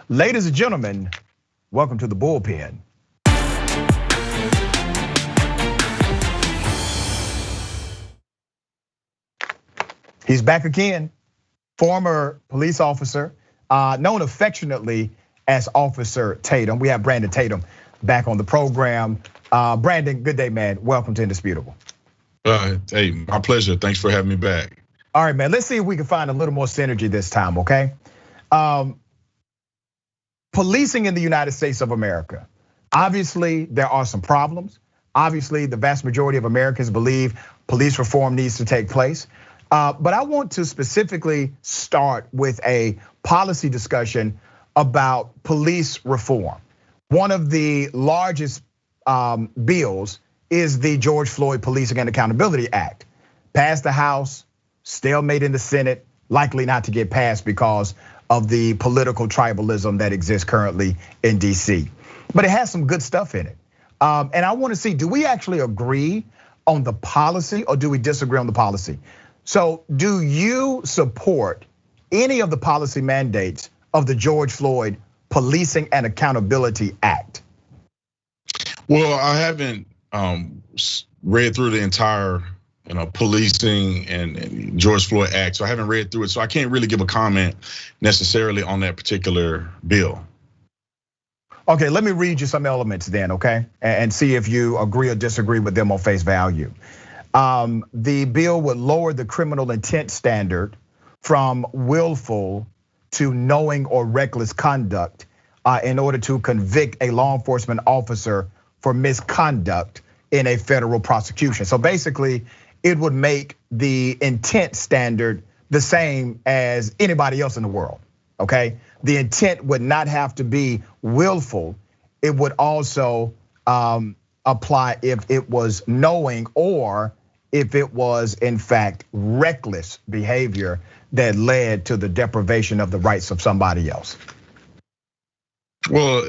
Ladies and gentlemen, welcome to the Bullpen. He's back again, former police officer, known affectionately as Officer Tatum. We have Brandon Tatum back on the program. Brandon, good day, man. Welcome to Indisputable. Hey, my pleasure. Thanks for having me back. All right, man. Let's see if we can find a little more synergy this time, okay? Policing in the United States of America. Obviously, there are some problems. Obviously, the vast majority of Americans believe police reform needs to take place. But I want to specifically start with a policy discussion about police reform. One of the largest bills is the George Floyd Policing and Accountability Act. Passed the House, stalemate in the Senate, likely not to get passed because of the political tribalism that exists currently in DC. But it has some good stuff in it. And I want to see, do we actually agree on the policy or do we disagree on the policy? So do you support any of the policy mandates of the George Floyd Policing and Accountability Act? Well, I haven't read through the entire policing and George Floyd Act, so I haven't read through it, so I can't really give a comment necessarily on that particular bill. Okay, let me read you some elements then, okay? And see if you agree or disagree with them on face value. The bill would lower the criminal intent standard from willful to knowing or reckless conduct in order to convict a law enforcement officer for misconduct in a federal prosecution. So basically, it would make the intent standard the same as anybody else in the world, okay? The intent would not have to be willful. It would also apply if it was knowing or if it was in fact reckless behavior that led to the deprivation of the rights of somebody else. Well,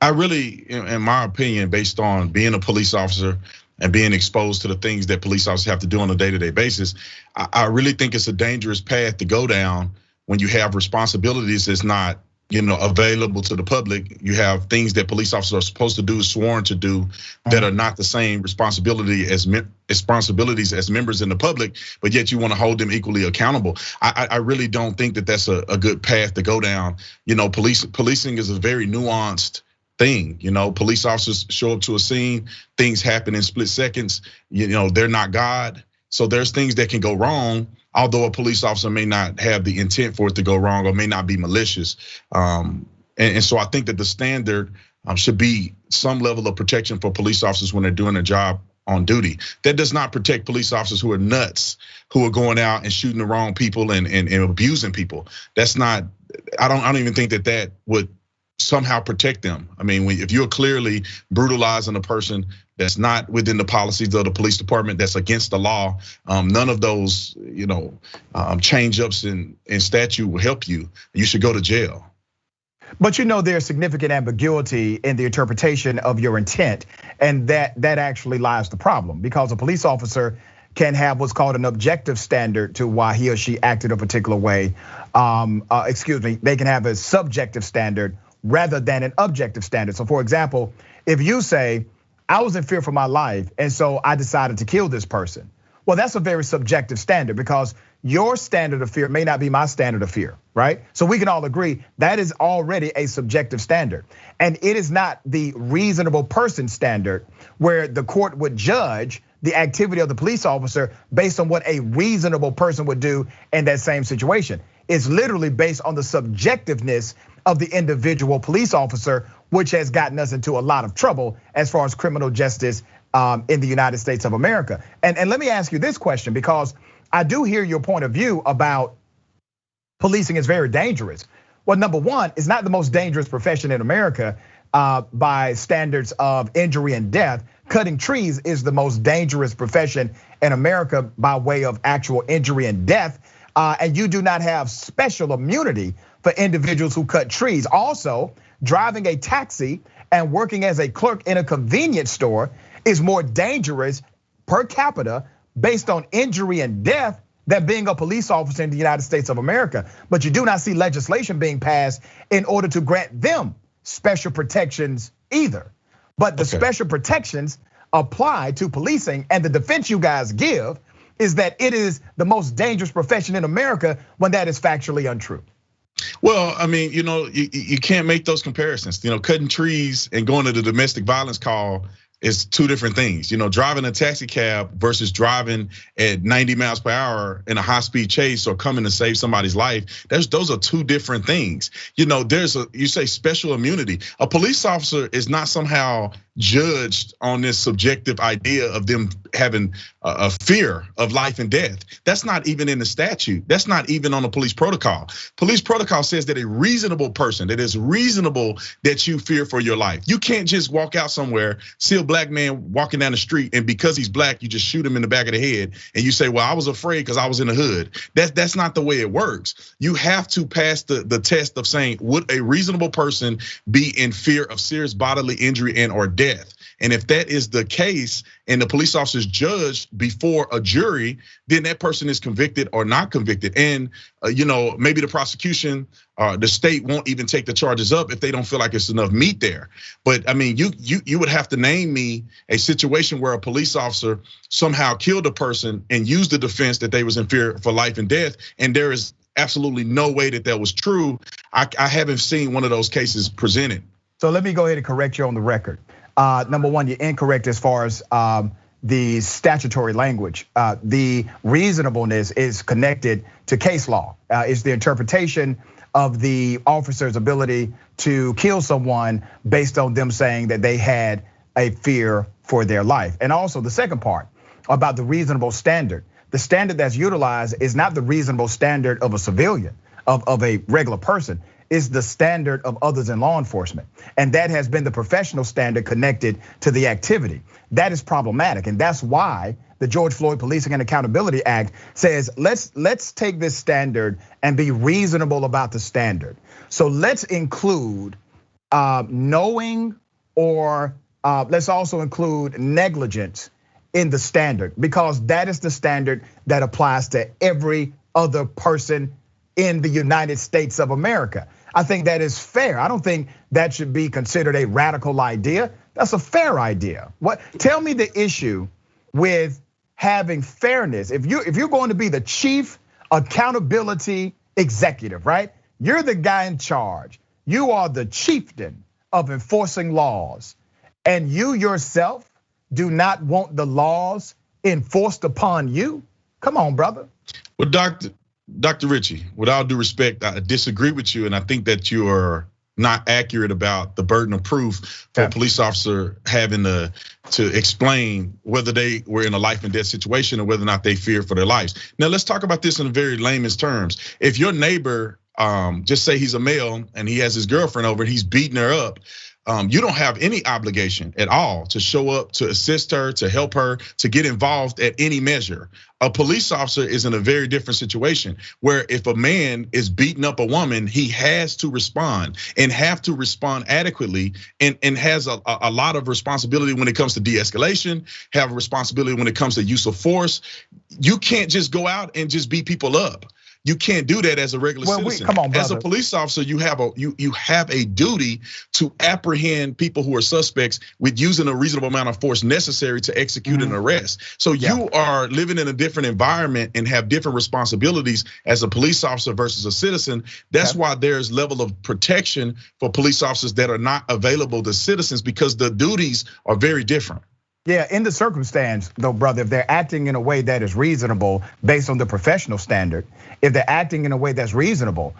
I really, in my opinion, based on being a police officer and being exposed to the things that police officers have to do on a day-to-day basis, I really think it's a dangerous path to go down when you have responsibilities that's not, available to the public. You have things that police officers are supposed to do, sworn to do, that are not the same responsibilities as members in the public, but yet you want to hold them equally accountable. I really don't think that that's a good path to go down. Policing is a very nuanced thing. Police officers show up to a scene, things happen in split seconds. They're not God. So there's things that can go wrong, although a police officer may not have the intent for it to go wrong or may not be malicious. And so I think that the standard should be some level of protection for police officers when they're doing their job on duty. That does not protect police officers who are nuts, who are going out and shooting the wrong people and abusing people. That's not, I don't even think that would somehow protect them. I mean, if you're clearly brutalizing a person that's not within the policies of the police department, that's against the law, none of those, change ups in statute will help you. You should go to jail. But there's significant ambiguity in the interpretation of your intent, and that actually lies the problem, because a police officer can have what's called an objective standard to why he or she acted a particular way. They can have a subjective standard rather than an objective standard. So for example, if you say, I was in fear for my life, and so I decided to kill this person. Well, that's a very subjective standard, because your standard of fear may not be my standard of fear, right? So we can all agree that is already a subjective standard. And it is not the reasonable person standard where the court would judge the activity of the police officer based on what a reasonable person would do in that same situation. It's literally based on the subjectiveness of the individual police officer, which has gotten us into a lot of trouble as far as criminal justice in the United States of America. And let me ask you this question, because I do hear your point of view about policing is very dangerous. Well, number one, it's not the most dangerous profession in America by standards of injury and death. Cutting trees is the most dangerous profession in America by way of actual injury and death. And you do not have special immunity for individuals who cut trees. Also, driving a taxi and working as a clerk in a convenience store is more dangerous per capita based on injury and death than being a police officer in the United States of America. But you do not see legislation being passed in order to grant them special protections either. But the special protections apply to policing, and the defense you guys give is that it is the most dangerous profession in America when that is factually untrue. Well, I mean, you can't make those comparisons. Cutting trees and going to the domestic violence call is two different things. Driving a taxi cab versus driving at 90 miles per hour in a high speed chase or coming to save somebody's life. Those are two different things. You say special immunity. A police officer is not somehow judged on this subjective idea of them having a fear of life and death. That's not even in the statute. That's not even on the police protocol. Police protocol says that a reasonable person, that it's reasonable that you fear for your life. You can't just walk out somewhere, see a black man walking down the street, and because he's black, you just shoot him in the back of the head and you say, well, I was afraid because I was in the hood. That's not the way it works. You have to pass the test of saying, would a reasonable person be in fear of serious bodily injury and or death? And if that is the case, and the police officer is judged before a jury, then that person is convicted or not convicted. And maybe the prosecution, the state won't even take the charges up if they don't feel like it's enough meat there. But I mean, you would have to name me a situation where a police officer somehow killed a person and used the defense that they was in fear for life and death, and there is absolutely no way that was true. I haven't seen one of those cases presented. So let me go ahead and correct you on the record. Number one, you're incorrect as far as the statutory language. The reasonableness is connected to case law. It's the interpretation of the officer's ability to kill someone based on them saying that they had a fear for their life. And also the second part about the reasonable standard. The standard that's utilized is not the reasonable standard of a civilian, of a regular person. Is the standard of others in law enforcement. And that has been the professional standard connected to the activity. That is problematic, and that's why the George Floyd Policing and Accountability Act says, let's take this standard and be reasonable about the standard. So let's include knowing, or let's also include negligence in the standard, because that is the standard that applies to every other person in the United States of America. I think that is fair. I don't think that should be considered a radical idea. That's a fair idea. Tell me the issue with having fairness. If you're going to be the chief accountability executive, right? You're the guy in charge. You are the chieftain of enforcing laws, and you yourself do not want the laws enforced upon you. Come on, brother. Well, Dr. Richey, with all due respect, I disagree with you, and I think that you are not accurate about the burden of proof for a police officer having to explain whether they were in a life and death situation or whether or not they fear for their lives. Now, let's talk about this in very layman's terms. If your neighbor, just say he's a male and he has his girlfriend over and he's beating her up, you don't have any obligation at all to show up, to assist her, to help her, to get involved at any measure. A police officer is in a very different situation where if a man is beating up a woman, he has to respond and have to respond adequately, and has a lot of responsibility when it comes to de-escalation, have a responsibility when it comes to use of force. You can't just go out and just beat people up. You can't do that as a regular citizen. Come on, brother. As a police officer, you have a duty to apprehend people who are suspects with using a reasonable amount of force necessary to execute an arrest. So you are living in a different environment and have different responsibilities as a police officer versus a citizen. That's why there's level of protection for police officers that are not available to citizens, because the duties are very different. Yeah, in the circumstance though, brother, if they're acting in a way that is reasonable based on the professional standard, if they're acting in a way that's reasonable,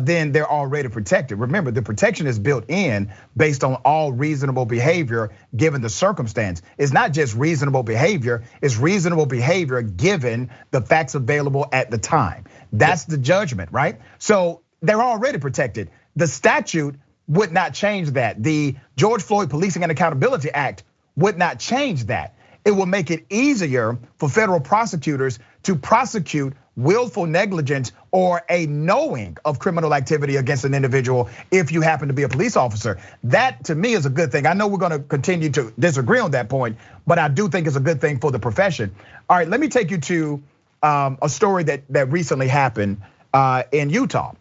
then they're already protected. Remember, the protection is built in based on all reasonable behavior given the circumstance. It's not just reasonable behavior, it's reasonable behavior given the facts available at the time. That's the judgment, right? So they're already protected. The statute would not change that. The George Floyd Policing and Accountability Act would not change that. It will make it easier for federal prosecutors to prosecute willful negligence or a knowing of criminal activity against an individual if you happen to be a police officer. That to me is a good thing. I know we're gonna continue to disagree on that point, but I do think it's a good thing for the profession. All right, let me take you to a story that recently happened in Utah.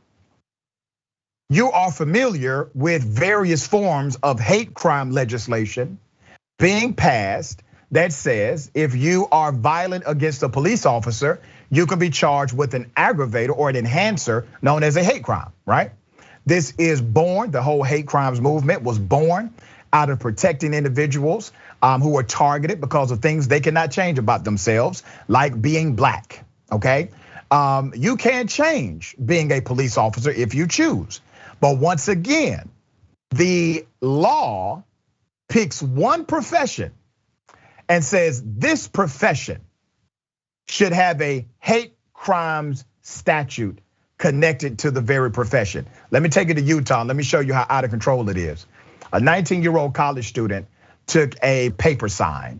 You are familiar with various forms of hate crime legislation being passed that says if you are violent against a police officer, you can be charged with an aggravator or an enhancer known as a hate crime, right? This is born, the whole hate crimes movement was born out of protecting individuals who are targeted because of things they cannot change about themselves, like being black, okay? You can change being a police officer if you choose. But once again, the law picks one profession and says this profession should have a hate crimes statute connected to the very profession. Let me take you to Utah. Let me show you how out of control it is. A 19-year-old college student took a paper sign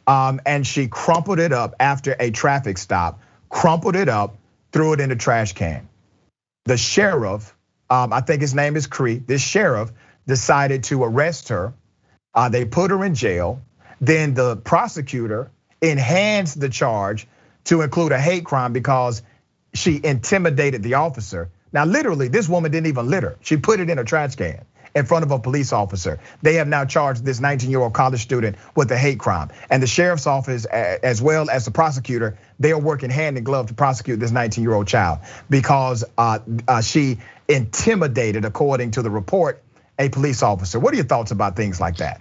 and she crumpled it up after a traffic stop, crumpled it up, threw it in the trash can. The sheriff, I think his name is Cree, this sheriff decided to arrest her. They put her in jail. Then the prosecutor enhanced the charge to include a hate crime because she intimidated the officer. Now, literally, this woman didn't even litter. She put it in a trash can in front of a police officer. They have now charged this 19-year-old college student with a hate crime. And the sheriff's office, as well as the prosecutor, they are working hand in glove to prosecute this 19-year-old child because she intimidated, according to the report, a police officer. What are your thoughts about things like that?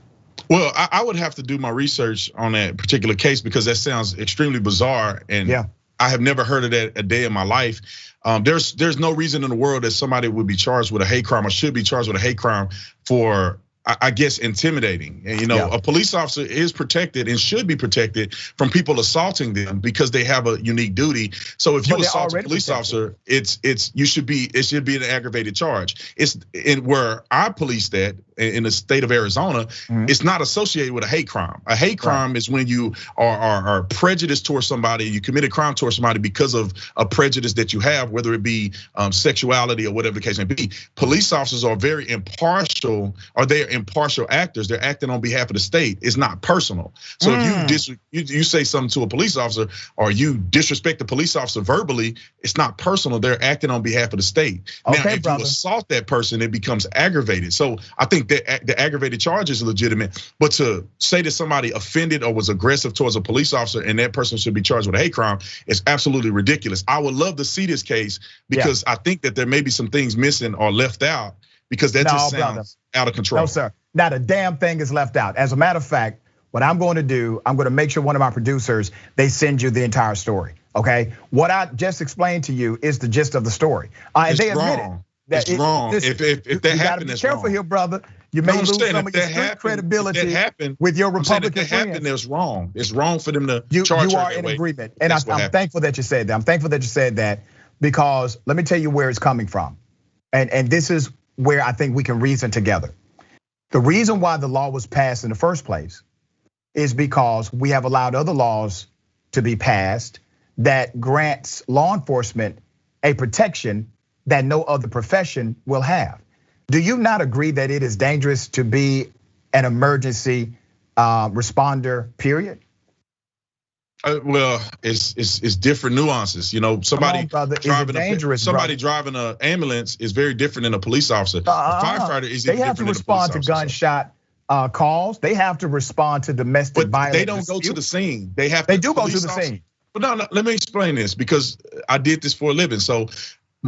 Well, I would have to do my research on that particular case because that sounds extremely bizarre, and I have never heard of that a day in my life. There's no reason in the world that somebody would be charged with a hate crime or should be charged with a hate crime for, I guess, intimidating. And a police officer is protected and should be protected from people assaulting them because they have a unique duty. So if you assault a police officer, it should be an aggravated charge. It's in where I police that in the state of Arizona, it's not associated with a hate crime. A hate crime is when you are prejudiced towards somebody, you commit a crime towards somebody because of a prejudice that you have, whether it be sexuality or whatever the case may be. Police officers are very impartial, or they're impartial actors. They're acting on behalf of the state. It's not personal. So if you say something to a police officer or you disrespect the police officer verbally, it's not personal. They're acting on behalf of the state. Now, if you assault that person, it becomes aggravated. So I think that the aggravated charge is legitimate, but to say that somebody offended or was aggressive towards a police officer and that person should be charged with a hate crime is absolutely ridiculous. I would love to see this case because I think that there may be some things missing or left out because that just sounds out of control. No, sir. Not a damn thing is left out. As a matter of fact, what I'm going to do, I'm going to make sure one of my producers, they send you the entire story, okay? What I just explained to you is the gist of the story. And they admit it. It's wrong. If that happened, that's wrong. Careful here, brother. You may lose some of your street credibility with your Republican friends. If that happened, that's wrong. It's wrong for them to charge her. You are in agreement, and I'm thankful that you said that. I'm thankful that you said that because let me tell you where it's coming from, and this is where I think we can reason together. The reason why the law was passed in the first place is because we have allowed other laws to be passed that grants law enforcement a protection that no other profession will have. Do you not agree that it is dangerous to be an emergency responder, period? Well, it's different nuances. Somebody driving an ambulance is very different than a police officer. A firefighter is they have to respond to gunshot calls. They have to respond to domestic violence. They don't go to the scene. They do go to the scene. But no, let me explain this because I did this for a living. So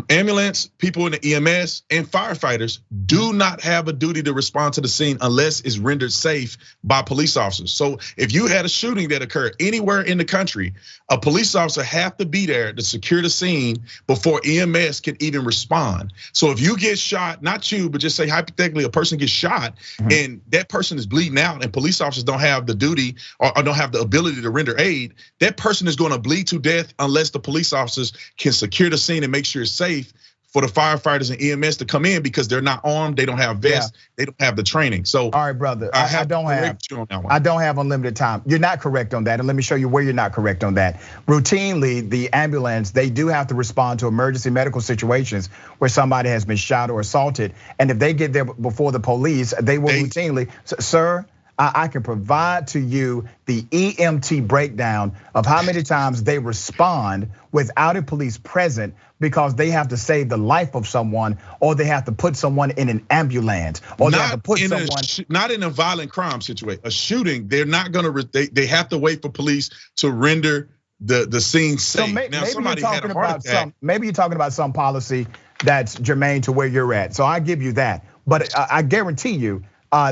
ambulance, people in the EMS, and firefighters do not have a duty to respond to the scene unless it's rendered safe by police officers. So if you had a shooting that occurred anywhere in the country, a police officer have to be there to secure the scene before EMS can even respond. So if you get shot, not you, but just say hypothetically a person gets shot and that person is bleeding out and police officers don't have the duty or don't have the ability to render aid, that person is going to bleed to death unless the police officers can secure the scene and make sure it's safe for the firefighters and EMS to come in because they're not armed, they don't have vests, they don't have the training. So, all right, brother, I don't have unlimited time. You're not correct on that, and let me show you where you're not correct on that. Routinely, the ambulance, they do have to respond to emergency medical situations where somebody has been shot or assaulted, and if they get there before the police, they will routinely, sir. I can provide to you the EMT breakdown of how many times they respond without a police present because they have to save the life of someone, or they have to put someone in an ambulance, or they have to put someone. Not in a violent crime situation, a shooting. They're not gonna. They have to wait for police to render the scene safe. So now somebody had a heart attack. Maybe you're talking about some policy that's germane to where you're at. So I give you that, but I guarantee you.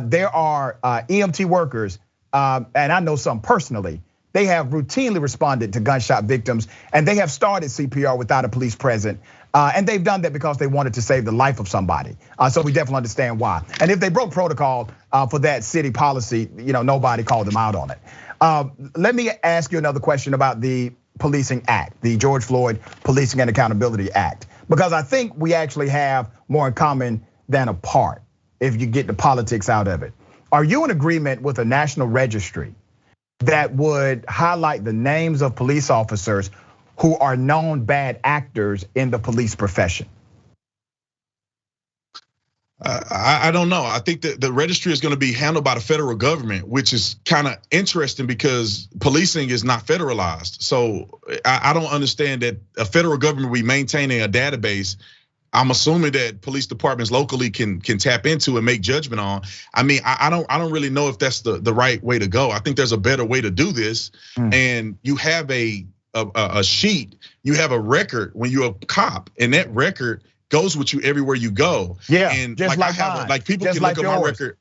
There are EMT workers, and I know some personally, they have routinely responded to gunshot victims, and they have started CPR without a police present. And they've done that because they wanted to save the life of somebody. So we definitely understand why. And if they broke protocol for that city policy, nobody called them out on it. Let me ask you another question about the Policing Act, the George Floyd Policing and Accountability Act, because I think we actually have more in common than apart. If you get the politics out of it. Are you in agreement with a national registry that would highlight the names of police officers who are known bad actors in the police profession? I don't know. I think that the registry is going to be handled by the federal government, which is kind of interesting because policing is not federalized. So I don't understand that a federal government will be maintaining a database. I'm assuming that police departments locally can tap into and make judgment on. I mean, I don't really know if that's the right way to go. I think there's a better way to do this. And you have a sheet, you have a record when you're a cop, and that record goes with you everywhere you go. Yeah, and just like people can look at my record.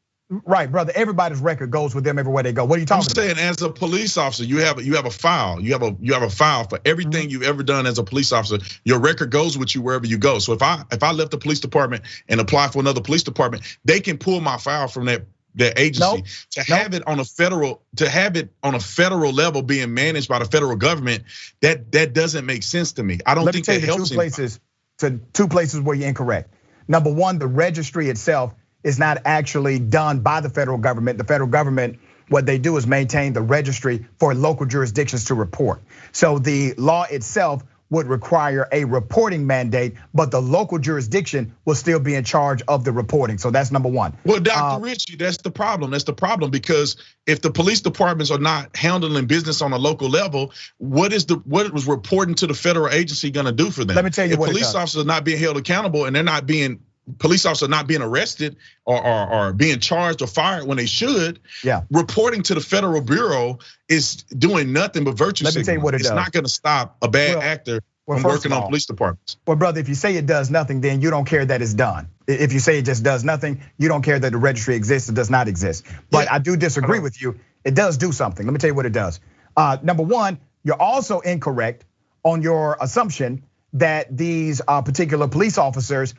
Right, brother. Everybody's record goes with them everywhere they go. What are you talking about? I'm saying, as a police officer, you have a file. You have a file for everything you've ever done as a police officer. Your record goes with you wherever you go. So if I left the police department and apply for another police department, they can pull my file from that agency. Have it on a federal level being managed by the federal government. That doesn't make sense to me. I don't think that helps. Two places where you're incorrect. Number one, the registry itself is not actually done by the federal government. The federal government, what they do is maintain the registry for local jurisdictions to report. So the law itself would require a reporting mandate, but the local jurisdiction will still be in charge of the reporting. So that's number one. Well, Dr. Richey, that's the problem. That's the problem, because if the police departments are not handling business on a local level, what was reporting to the federal agency gonna do for them? Let me tell you what it does. If police officers are not being held accountable and police officers are not being arrested or being charged or fired when they should, reporting to the federal bureau is doing nothing but virtue signaling. Let me tell you what it does. It's not gonna stop a bad actor from working on police departments. Well, brother, if you say it does nothing, then you don't care that it's done. If you say it just does nothing, you don't care that the registry exists or does not exist. But I do disagree with you. It does do something. Let me tell you what it does. Number one, you're also incorrect on your assumption that these particular police officers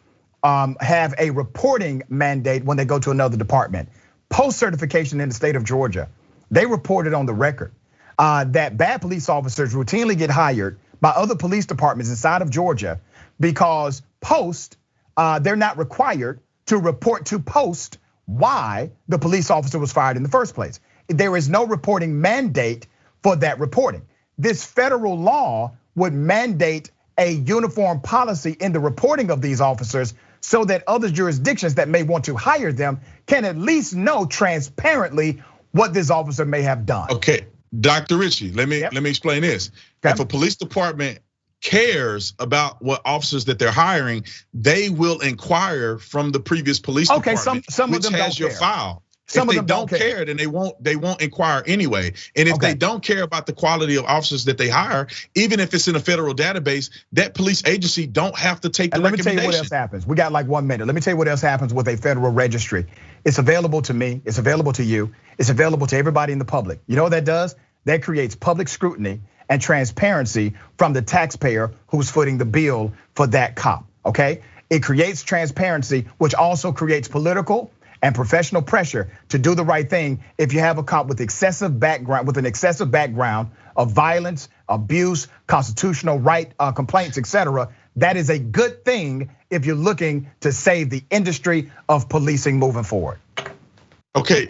have a reporting mandate when they go to another department. Post certification in the state of Georgia, they reported on the record that bad police officers routinely get hired by other police departments inside of Georgia because they're not required to report to post why the police officer was fired in the first place. There is no reporting mandate for that reporting. This federal law would mandate a uniform policy in the reporting of these officers so that other jurisdictions that may want to hire them can at least know transparently what this officer may have done. Okay, Dr. Richey, let me explain this. Okay. If a police department cares about what officers that they're hiring, they will inquire from the previous police department, some which of them has your file. If they don't care, then they won't inquire anyway. And if they don't care about the quality of officers that they hire, even if it's in a federal database, that police agency don't have to take the recommendation. Let me tell you what else happens. We got like 1 minute. Let me tell you what else happens with a federal registry. It's available to me, it's available to you, it's available to everybody in the public. You know what that does? That creates public scrutiny and transparency from the taxpayer who's footing the bill for that cop, okay? It creates transparency, which also creates political and professional pressure to do the right thing. If you have a cop with an excessive background of violence, abuse, constitutional right complaints, etc., that is a good thing if you're looking to save the industry of policing moving forward. Okay,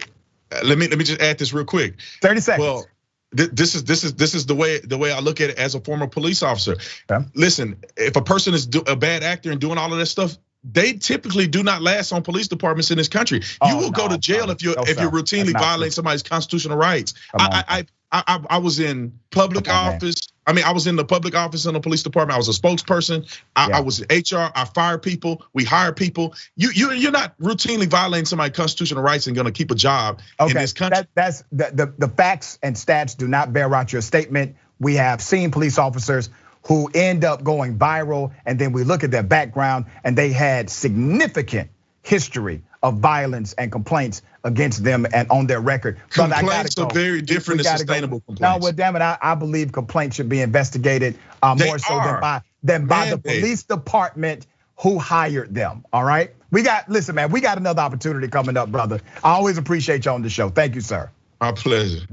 let me just add this real quick. 30 seconds. Well, this is the way I look at it as a former police officer. Okay. Listen, if a person is a bad actor and doing all of that stuff, they typically do not last on police departments in this country. You will go to jail if you're routinely violating somebody's constitutional rights. I was in public office. I mean, I was in the public office in the police department. I was a spokesperson. I was in HR. I fired people. We hired people. You're not routinely violating somebody's constitutional rights and going to keep a job in this country. That's the facts and stats do not bear out your statement. We have seen police officers who end up going viral, and then we look at their background, and they had significant history of violence and complaints against them and on their record. Complaints are very different than sustainable complaints. No, well, damn it, I believe complaints should be investigated more so than by the police department who hired them. All right, listen, man, we got another opportunity coming up, brother. I always appreciate you on the show. Thank you, sir. My pleasure.